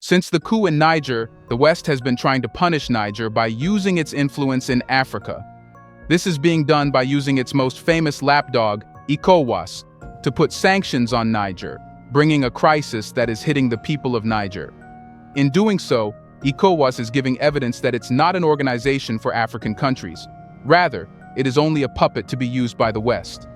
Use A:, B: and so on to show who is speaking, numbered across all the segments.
A: Since the coup in Niger, the West has been trying to punish Niger by using its influence in Africa. This is being done by using its most famous lapdog, ECOWAS, to put sanctions on Niger, bringing a crisis that is hitting the people of Niger. In doing so, ECOWAS is giving evidence that it's not an organization for African countries. Rather, it is only a puppet to be used by the West.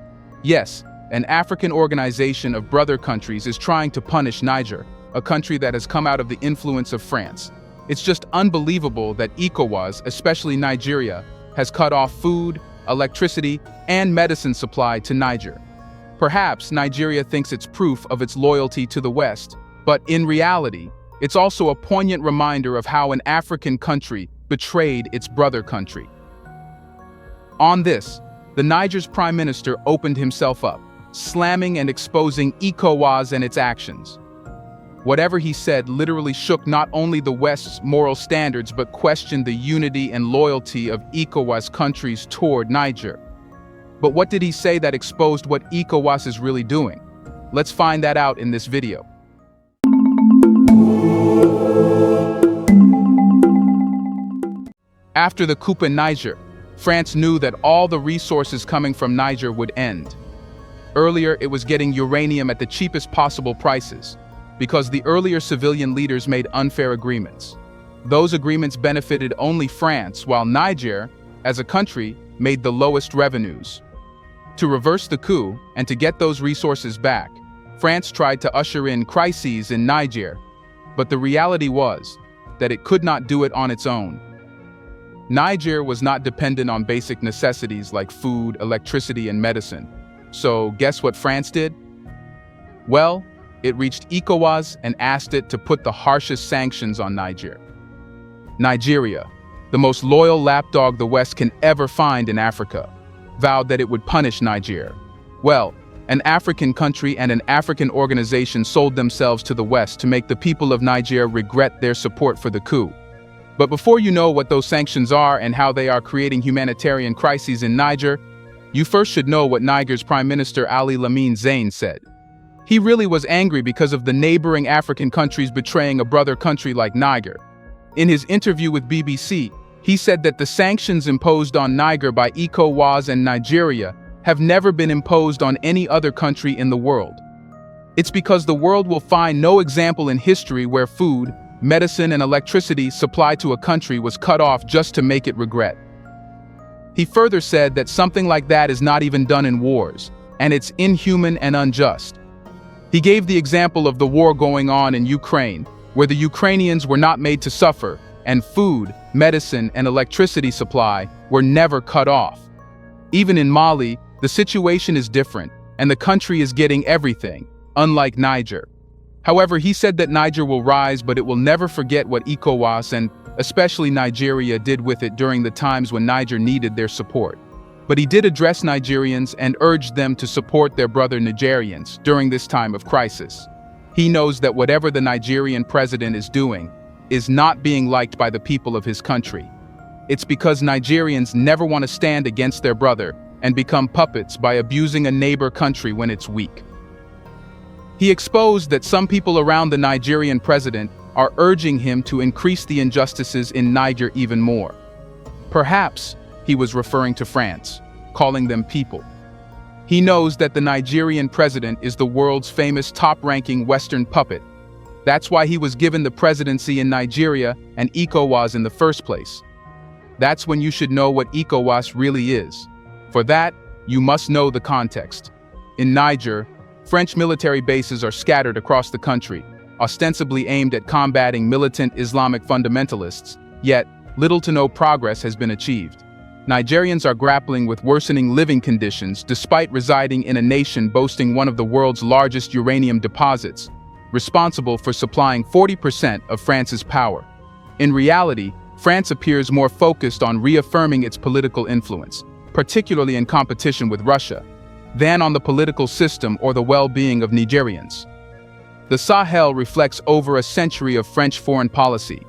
A: Yes, an African organization of brother countries is trying to punish Niger, a country that has come out of the influence of France. It's just unbelievable that ECOWAS, especially Nigeria, has cut off food, electricity, and medicine supply to Niger. Perhaps Nigeria thinks it's proof of its loyalty to the West, but in reality, it's also a poignant reminder of how an African country betrayed its brother country. On this, the Niger's prime minister opened himself up, slamming and exposing ECOWAS and its actions. Whatever he said literally shook not only the West's moral standards but questioned the unity and loyalty of ECOWAS countries toward Niger. But what did he say that exposed what ECOWAS is really doing? Let's find that out in this video. After the coup in Niger, France knew that all the resources coming from Niger would end. Earlier, it was getting uranium at the cheapest possible prices, because the earlier civilian leaders made unfair agreements. Those agreements benefited only France, while Niger, as a country, made the lowest revenues. To reverse the coup and to get those resources back, France tried to usher in crises in Niger, but the reality was that it could not do it on its own. Niger was not dependent on basic necessities like food, electricity, and medicine. So guess what France did? Well, it reached ECOWAS and asked it to put the harshest sanctions on Niger. Nigeria, the most loyal lapdog the West can ever find in Africa, vowed that it would punish Niger. Well, an African country and an African organization sold themselves to the West to make the people of Niger regret their support for the coup. But before you know what those sanctions are and how they are creating humanitarian crises in Niger, you first should know what Niger's Prime Minister Ali Lamine Zain said. He really was angry because of the neighboring African countries betraying a brother country like Niger. In his interview with BBC, he said that the sanctions imposed on Niger by ECOWAS and Nigeria have never been imposed on any other country in the world. It's because the world will find no example in history where food, medicine, and electricity supply to a country was cut off just to make it regret. He further said that something like that is not even done in wars, and it's inhuman and unjust. He gave the example of the war going on in Ukraine, where the Ukrainians were not made to suffer, and food, medicine, and electricity supply were never cut off. Even in Mali, the situation is different, and the country is getting everything, unlike Niger. However, he said that Niger will rise, but it will never forget what ECOWAS and especially Nigeria did with it during the times when Niger needed their support. But he did address Nigerians and urged them to support their brother Nigerians during this time of crisis. He knows that whatever the Nigerian president is doing is not being liked by the people of his country. It's because Nigerians never want to stand against their brother and become puppets by abusing a neighbor country when it's weak. He exposed that some people around the Nigerian president are urging him to increase the injustices in Niger even more. Perhaps he was referring to France, calling them people. He knows that the Nigerian president is the world's famous top-ranking Western puppet. That's why he was given the presidency in Nigeria and ECOWAS in the first place. That's when you should know what ECOWAS really is. For that, you must know the context. In Niger, French military bases are scattered across the country, ostensibly aimed at combating militant Islamic fundamentalists, yet little to no progress has been achieved. Nigerians are grappling with worsening living conditions despite residing in a nation boasting one of the world's largest uranium deposits, responsible for supplying 40% of France's power. In reality, France appears more focused on reaffirming its political influence, particularly in competition with Russia, than on the political system or the well-being of Nigerians. The Sahel reflects over a century of French foreign policy,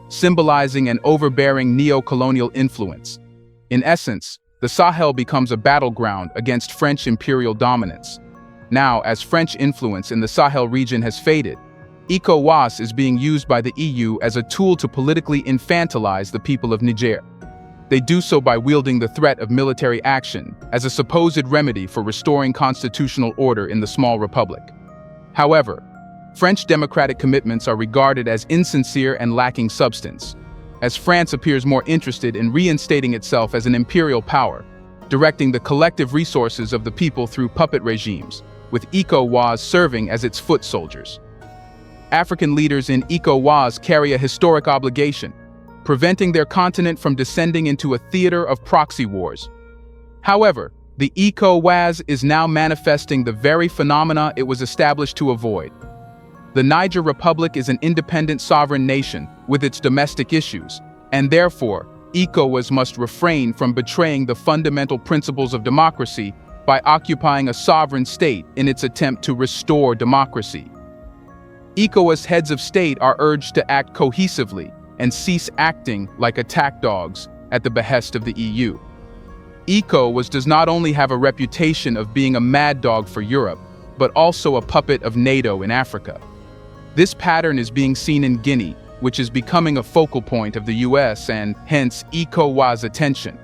A: symbolizing an overbearing neo-colonial influence. In essence, the Sahel becomes a battleground against French imperial dominance. Now, as French influence in the Sahel region has faded, ECOWAS is being used by the EU as a tool to politically infantilize the people of Niger. They do so by wielding the threat of military action as a supposed remedy for restoring constitutional order in the small republic. However, French democratic commitments are regarded as insincere and lacking substance, as France appears more interested in reinstating itself as an imperial power, directing the collective resources of the people through puppet regimes, with ECOWAS serving as its foot soldiers. African leaders in ECOWAS carry a historic obligation, preventing their continent from descending into a theater of proxy wars. However, the ECOWAS is now manifesting the very phenomena it was established to avoid. The Niger Republic is an independent sovereign nation with its domestic issues, and therefore, ECOWAS must refrain from betraying the fundamental principles of democracy by occupying a sovereign state in its attempt to restore democracy. ECOWAS heads of state are urged to act cohesively and cease acting like attack dogs at the behest of the EU. ECOWAS does not only have a reputation of being a mad dog for Europe, but also a puppet of NATO in Africa. This pattern is being seen in Guinea, which is becoming a focal point of the US and, hence, ECOWAS' attention.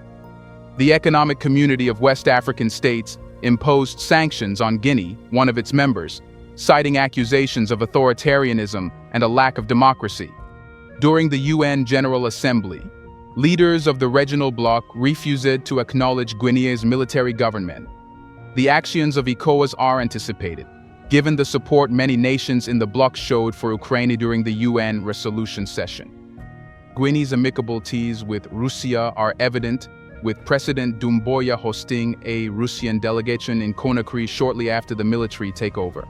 A: The Economic Community of West African States imposed sanctions on Guinea, one of its members, citing accusations of authoritarianism and a lack of democracy. During the UN General Assembly, leaders of the regional bloc refused to acknowledge Guinea's military government. The actions of ECOWAS are anticipated, given the support many nations in the bloc showed for Ukraine during the UN resolution session. Guinea's amicable ties with Russia are evident, with President Doumbouya hosting a Russian delegation in Conakry shortly after the military takeover.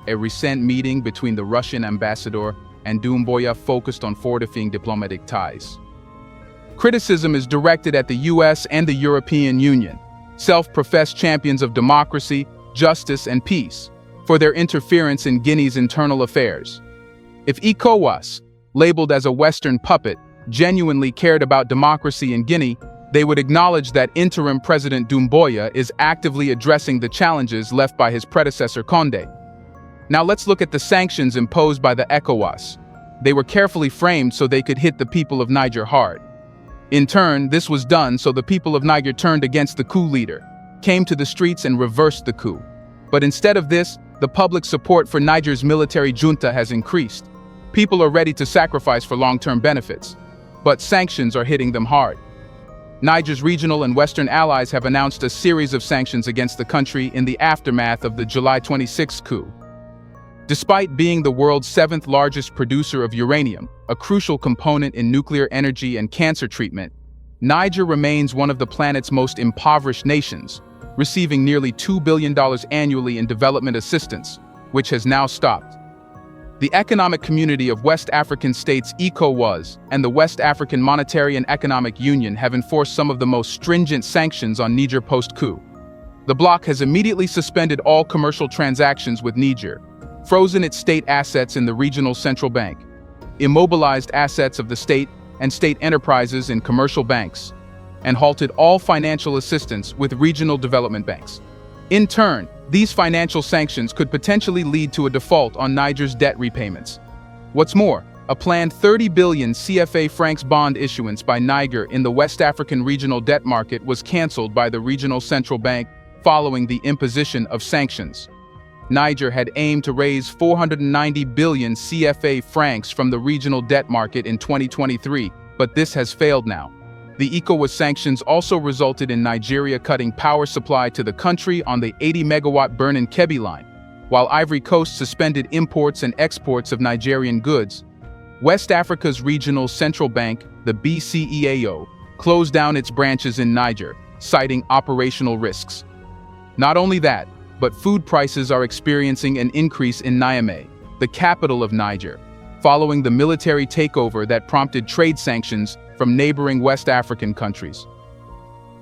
A: A recent meeting between the Russian ambassador and Doumbouya focused on fortifying diplomatic ties. Criticism is directed at the US and the European Union, self-professed champions of democracy, justice, and peace, for their interference in Guinea's internal affairs. If ECOWAS, labeled as a Western puppet, genuinely cared about democracy in Guinea, they would acknowledge that interim President Doumbouya is actively addressing the challenges left by his predecessor Condé. Now let's look at the sanctions imposed by the ECOWAS. They were carefully framed so they could hit the people of Niger hard. In turn, this was done so the people of Niger turned against the coup leader, came to the streets and reversed the coup. But instead of this, the public support for Niger's military junta has increased. People are ready to sacrifice for long-term benefits, but sanctions are hitting them hard. Niger's regional and Western allies have announced a series of sanctions against the country in the aftermath of the July 26 coup. Despite being the world's seventh largest producer of uranium, a crucial component in nuclear energy and cancer treatment, Niger remains one of the planet's most impoverished nations, receiving nearly $2 billion annually in development assistance, which has now stopped. The Economic Community of West African States ECOWAS and the West African Monetary and Economic Union have enforced some of the most stringent sanctions on Niger post-coup. The bloc has immediately suspended all commercial transactions with Niger, frozen its state assets in the regional central bank, immobilized assets of the state and state enterprises in commercial banks, and halted all financial assistance with regional development banks. In turn, these financial sanctions could potentially lead to a default on Niger's debt repayments. What's more, a planned 30 billion CFA francs bond issuance by Niger in the West African regional debt market was cancelled by the regional central bank following the imposition of sanctions. Niger had aimed to raise 490 billion CFA francs from the regional debt market in 2023, but this has failed now. The ECOWAS sanctions also resulted in Nigeria cutting power supply to the country on the 80-megawatt Benin-Kebbi line, while Ivory Coast suspended imports and exports of Nigerian goods. West Africa's regional central bank, the BCEAO, closed down its branches in Niger, citing operational risks. Not only that, but food prices are experiencing an increase in Niamey, the capital of Niger, following the military takeover that prompted trade sanctions from neighboring West African countries.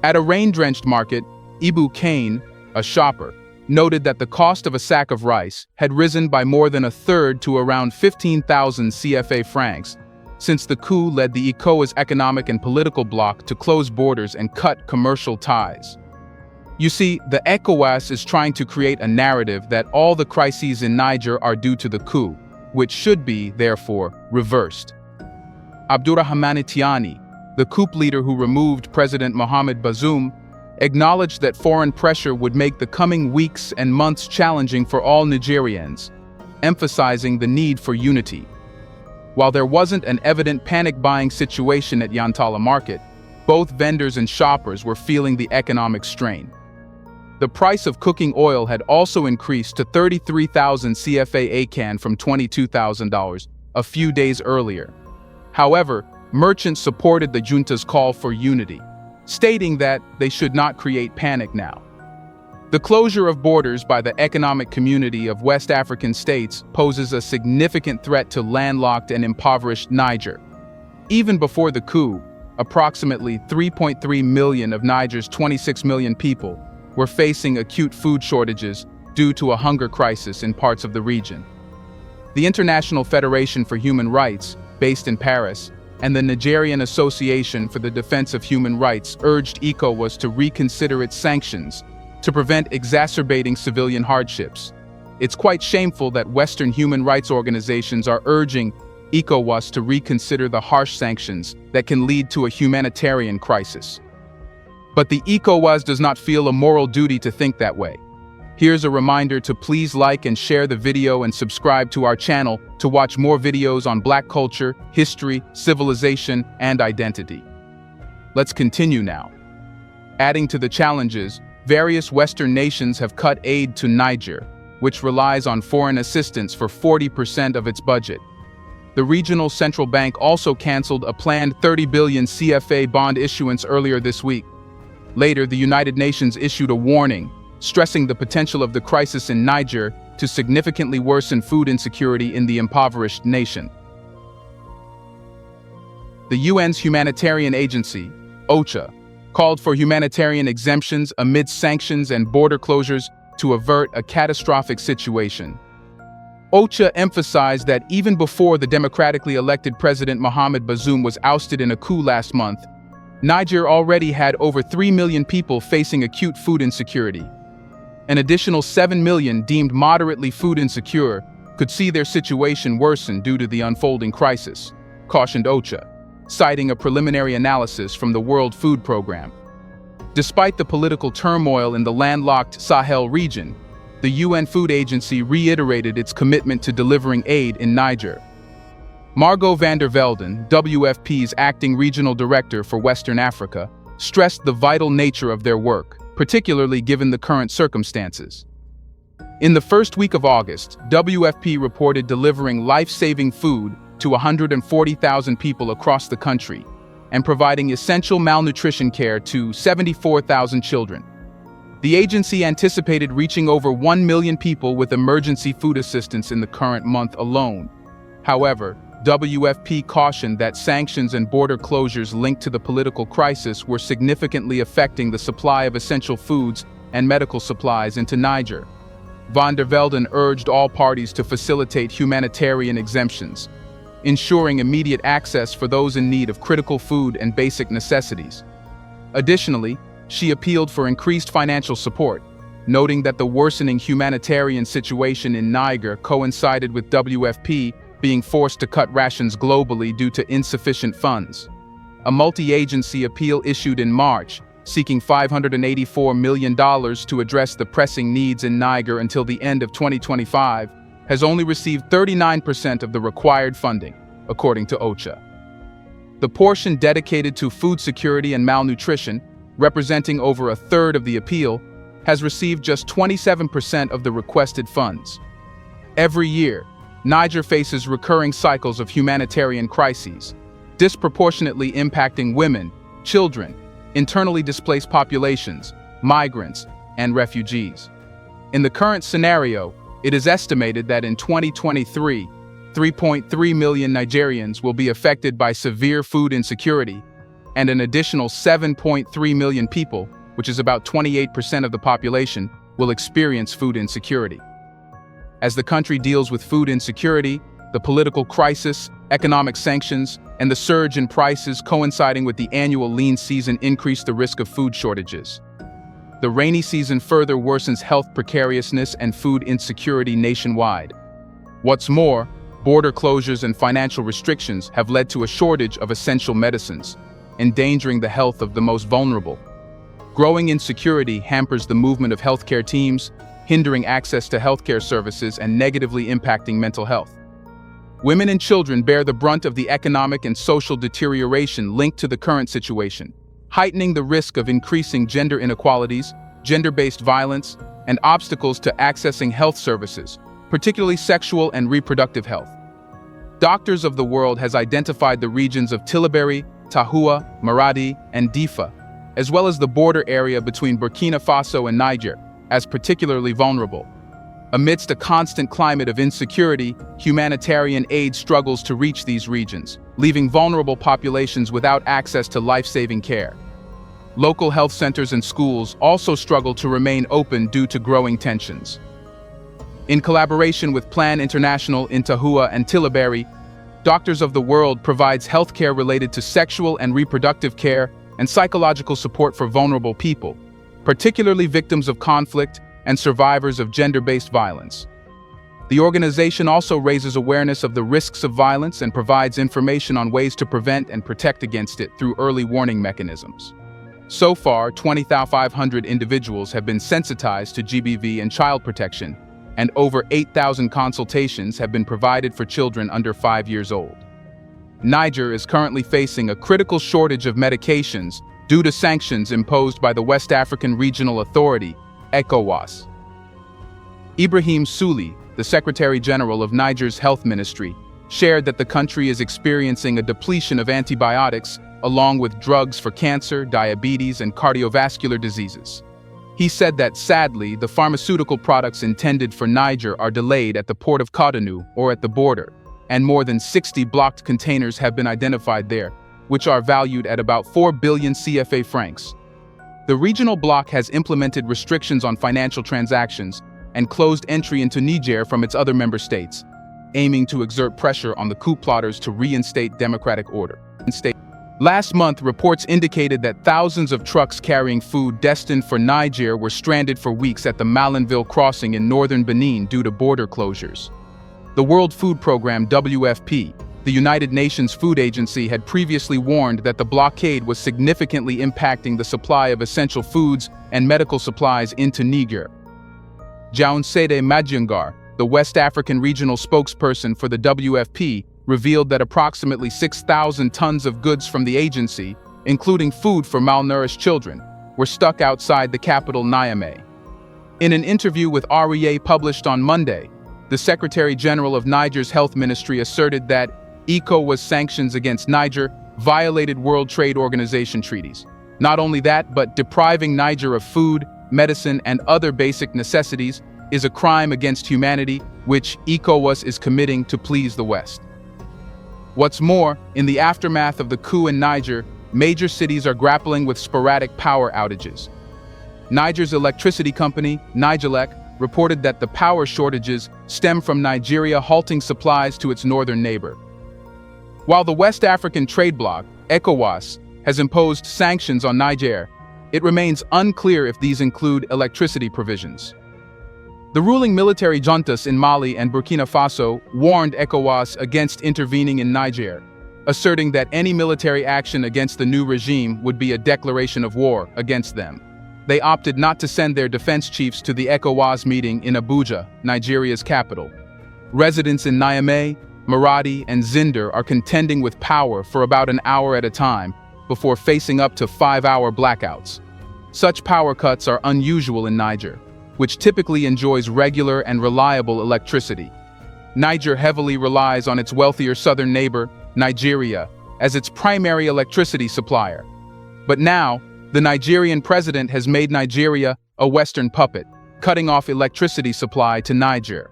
A: At a rain-drenched market, Ibu Kane, a shopper, noted that the cost of a sack of rice had risen by more than a third to around 15,000 CFA francs, since the coup led the ECOWAS economic and political bloc to close borders and cut commercial ties. You see, the ECOWAS is trying to create a narrative that all the crises in Niger are due to the coup, which should be, therefore, reversed. Abdurrahmane Tiani, the coup leader who removed President Mohamed Bazoum, acknowledged that foreign pressure would make the coming weeks and months challenging for all Nigerians, emphasizing the need for unity. While there wasn't an evident panic-buying situation at Yantala Market, both vendors and shoppers were feeling the economic strain. The price of cooking oil had also increased to 33,000 CFA a can from $22,000 a few days earlier. However, merchants supported the junta's call for unity, stating that they should not create panic now. The closure of borders by the economic community of West African states poses a significant threat to landlocked and impoverished Niger. Even before the coup, approximately 3.3 million of Niger's 26 million people were facing acute food shortages due to a hunger crisis in parts of the region. The International Federation for Human Rights, based in Paris, and the Nigerian Association for the Defense of Human Rights urged ECOWAS to reconsider its sanctions to prevent exacerbating civilian hardships. It's quite shameful that Western human rights organizations are urging ECOWAS to reconsider the harsh sanctions that can lead to a humanitarian crisis. But the ECOWAS does not feel a moral duty to think that way. Here's a reminder to please like and share the video and subscribe to our channel to watch more videos on Black culture, history, civilization, and identity. Let's continue now. Adding to the challenges, various Western nations have cut aid to Niger, which relies on foreign assistance for 40% of its budget. The regional central bank also canceled a planned 30 billion CFA bond issuance earlier this week. Later, the United Nations issued a warning, stressing the potential of the crisis in Niger to significantly worsen food insecurity in the impoverished nation. The UN's humanitarian agency, OCHA, called for humanitarian exemptions amid sanctions and border closures to avert a catastrophic situation. OCHA emphasized that even before the democratically elected President Mohamed Bazoum was ousted in a coup last month, Niger already had over 3 million people facing acute food insecurity. An additional 7 million deemed moderately food insecure could see their situation worsen due to the unfolding crisis, cautioned OCHA, citing a preliminary analysis from the World Food Program. Despite the political turmoil in the landlocked Sahel region, the UN Food Agency reiterated its commitment to delivering aid in Niger. Margot van der Velden, WFP's acting regional director for Western Africa, stressed the vital nature of their work, particularly given the current circumstances. In the first week of August, WFP reported delivering life-saving food to 140,000 people across the country and providing essential malnutrition care to 74,000 children. The agency anticipated reaching over 1 million people with emergency food assistance in the current month alone. However, WFP cautioned that sanctions and border closures linked to the political crisis were significantly affecting the supply of essential foods and medical supplies into Niger. Van der Velden urged all parties to facilitate humanitarian exemptions, ensuring immediate access for those in need of critical food and basic necessities. Additionally, she appealed for increased financial support, noting that the worsening humanitarian situation in Niger coincided with WFP being forced to cut rations globally due to insufficient funds. A multi-agency appeal issued in March, seeking $584 million to address the pressing needs in Niger until the end of 2025, has only received 39% of the required funding, according to OCHA. The portion dedicated to food security and malnutrition, representing over a third of the appeal, has received just 27% of the requested funds. Every year, Niger faces recurring cycles of humanitarian crises, disproportionately impacting women, children, internally displaced populations, migrants, and refugees. In the current scenario, it is estimated that in 2023, 3.3 million Nigerians will be affected by severe food insecurity, and an additional 7.3 million people, which is about 28% of the population, will experience food insecurity. As the country deals with food insecurity, the political crisis, economic sanctions, and the surge in prices coinciding with the annual lean season increase the risk of food shortages. The rainy season further worsens health precariousness and food insecurity nationwide. What's more, border closures and financial restrictions have led to a shortage of essential medicines, endangering the health of the most vulnerable. Growing insecurity hampers the movement of healthcare teams, hindering access to healthcare services and negatively impacting mental health. Women and children bear the brunt of the economic and social deterioration linked to the current situation, heightening the risk of increasing gender inequalities, gender-based violence, and obstacles to accessing health services, particularly sexual and reproductive health. Doctors of the World has identified the regions of Tillabéri, Tahua, Maradi, and Difa, as well as the border area between Burkina Faso and Niger, as particularly vulnerable. Amidst a constant climate of insecurity, humanitarian aid struggles to reach these regions, leaving vulnerable populations without access to life-saving care. Local health centers and schools also struggle to remain open due to growing tensions. In collaboration with Plan International in Tahua and Tillabéri, Doctors of the World provides healthcare related to sexual and reproductive care and psychological support for vulnerable people, particularly victims of conflict and survivors of gender-based violence. The organization also raises awareness of the risks of violence and provides information on ways to prevent and protect against it through early warning mechanisms. So far, 20,500 individuals have been sensitized to GBV and child protection, and over 8,000 consultations have been provided for children under 5 years old. Niger is currently facing a critical shortage of medications due to sanctions imposed by the West African Regional Authority, ECOWAS. Ibrahim Souli, the Secretary General of Niger's Health Ministry, shared that the country is experiencing a depletion of antibiotics along with drugs for cancer, diabetes, and cardiovascular diseases. He said that, sadly, the pharmaceutical products intended for Niger are delayed at the port of Cotonou or at the border, and more than 60 blocked containers have been identified there, which are valued at about 4 billion CFA francs. The regional bloc has implemented restrictions on financial transactions and closed entry into Niger from its other member states, aiming to exert pressure on the coup plotters to reinstate democratic order. Last month, reports indicated that thousands of trucks carrying food destined for Niger were stranded for weeks at the Malinville crossing in northern Benin due to border closures. The World Food Programme (WFP), the United Nations Food Agency, had previously warned that the blockade was significantly impacting the supply of essential foods and medical supplies into Niger. Jaunsede Madjangar, the West African regional spokesperson for the WFP, revealed that approximately 6,000 tons of goods from the agency, including food for malnourished children, were stuck outside the capital Niamey. In an interview with REA published on Monday, the Secretary General of Niger's Health Ministry asserted that ECOWAS sanctions against Niger violated World Trade Organization treaties. Not only that, but depriving Niger of food, medicine, and other basic necessities is a crime against humanity, which ECOWAS is committing to please the West. What's more, in the aftermath of the coup in Niger, major cities are grappling with sporadic power outages. Niger's electricity company, Nigelec, reported that the power shortages stem from Nigeria halting supplies to its northern neighbor. While the West African trade bloc, ECOWAS, has imposed sanctions on Niger, it remains unclear if these include electricity provisions. The ruling military juntas in Mali and Burkina Faso warned ECOWAS against intervening in Niger, asserting that any military action against the new regime would be a declaration of war against them. They opted not to send their defense chiefs to the ECOWAS meeting in Abuja, Nigeria's capital. Residents in Niamey, Maradi, and Zinder are contending with power for about an hour at a time before facing up to 5-hour blackouts. Such power cuts are unusual in Niger, which typically enjoys regular and reliable electricity. Niger heavily relies on its wealthier southern neighbor, Nigeria, as its primary electricity supplier. But now, the Nigerian president has made Nigeria a Western puppet, cutting off electricity supply to Niger.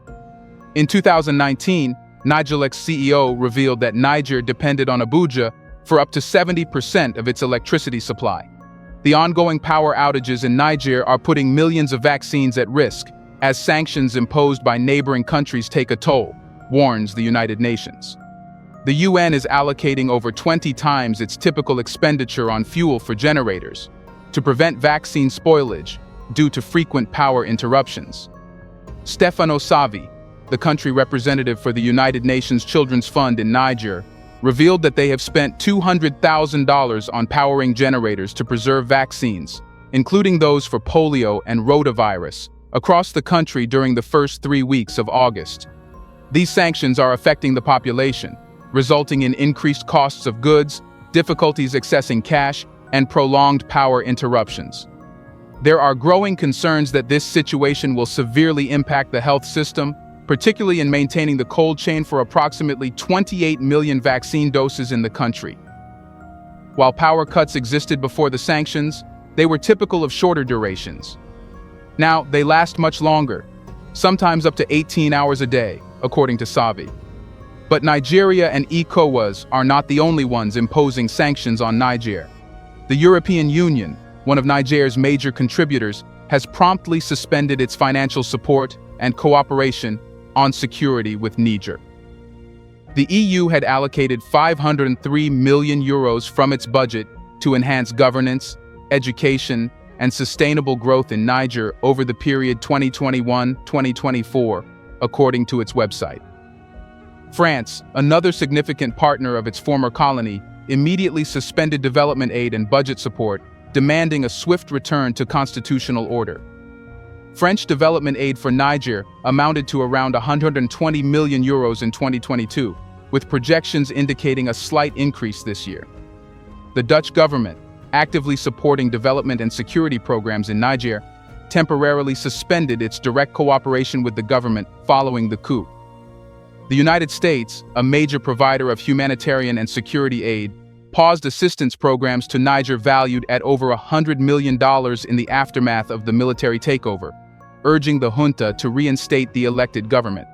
A: In 2019, Nigelec's CEO revealed that Niger depended on Abuja for up to 70% of its electricity supply. The ongoing power outages in Niger are putting millions of vaccines at risk, as sanctions imposed by neighboring countries take a toll, warns the United Nations. The UN is allocating over 20 times its typical expenditure on fuel for generators to prevent vaccine spoilage due to frequent power interruptions. Stefano Savi, the country representative for the United Nations Children's Fund in Niger, revealed that they have spent $200,000 on powering generators to preserve vaccines, including those for polio and rotavirus, across the country during the first 3 weeks of August. These sanctions are affecting the population, resulting in increased costs of goods, difficulties accessing cash, and prolonged power interruptions. There are growing concerns that this situation will severely impact the health system, particularly in maintaining the cold chain for approximately 28 million vaccine doses in the country. While power cuts existed before the sanctions, they were typical of shorter durations. Now, they last much longer, sometimes up to 18 hours a day, according to Savi. But Nigeria and ECOWAS are not the only ones imposing sanctions on Niger. The European Union, one of Niger's major contributors, has promptly suspended its financial support and cooperation on security with Niger. The EU had allocated €503 million from its budget to enhance governance, education, and sustainable growth in Niger over the period 2021-2024, according to its website. France, another significant partner of its former colony, immediately suspended development aid and budget support, demanding a swift return to constitutional order. French development aid for Niger amounted to around €120 million in 2022, with projections indicating a slight increase this year. The Dutch government, actively supporting development and security programs in Niger, temporarily suspended its direct cooperation with the government following the coup. The United States, a major provider of humanitarian and security aid, paused assistance programs to Niger valued at over $100 million in the aftermath of the military takeover, urging the junta to reinstate the elected government.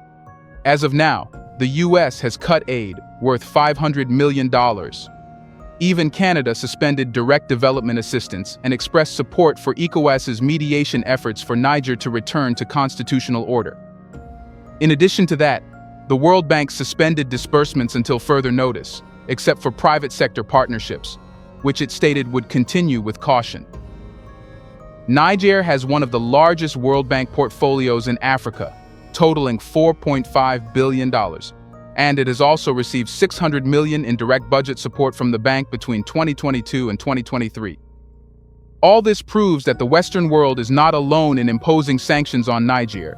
A: As of now, the U.S. has cut aid worth $500 million. Even Canada suspended direct development assistance and expressed support for ECOWAS's mediation efforts for Niger to return to constitutional order. In addition to that, the World Bank suspended disbursements until further notice, except for private sector partnerships, which it stated would continue with caution. Niger has one of the largest World Bank portfolios in Africa, totaling $4.5 billion, and it has also received $600 million in direct budget support from the bank between 2022 and 2023. All this proves that the Western world is not alone in imposing sanctions on Niger.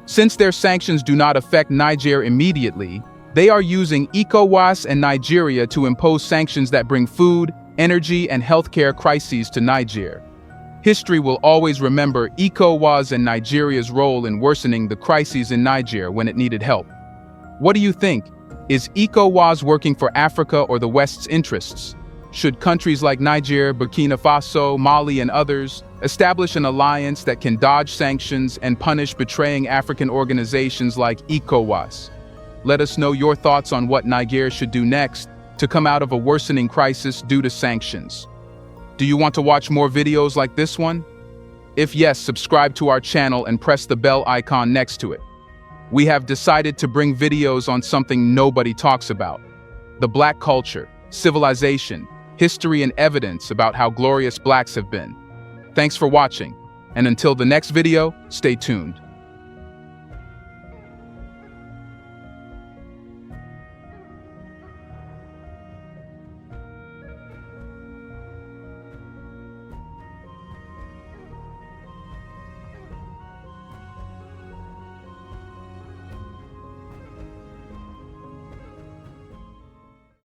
A: Since their sanctions do not affect Niger immediately, they are using ECOWAS and Nigeria to impose sanctions that bring food, energy, and healthcare crises to Niger. History will always remember ECOWAS and Nigeria's role in worsening the crises in Niger when it needed help. What do you think? Is ECOWAS working for Africa or the West's interests? Should countries like Niger, Burkina Faso, Mali, and others establish an alliance that can dodge sanctions and punish betraying African organizations like ECOWAS? Let us know your thoughts on what Niger should do next to come out of a worsening crisis due to sanctions. Do you want to watch more videos like this one? If yes, subscribe to our channel and press the bell icon next to it. We have decided to bring videos on something nobody talks about: the Black culture, civilization, history, and evidence about how glorious Blacks have been. Thanks for watching, and until the next video, stay tuned.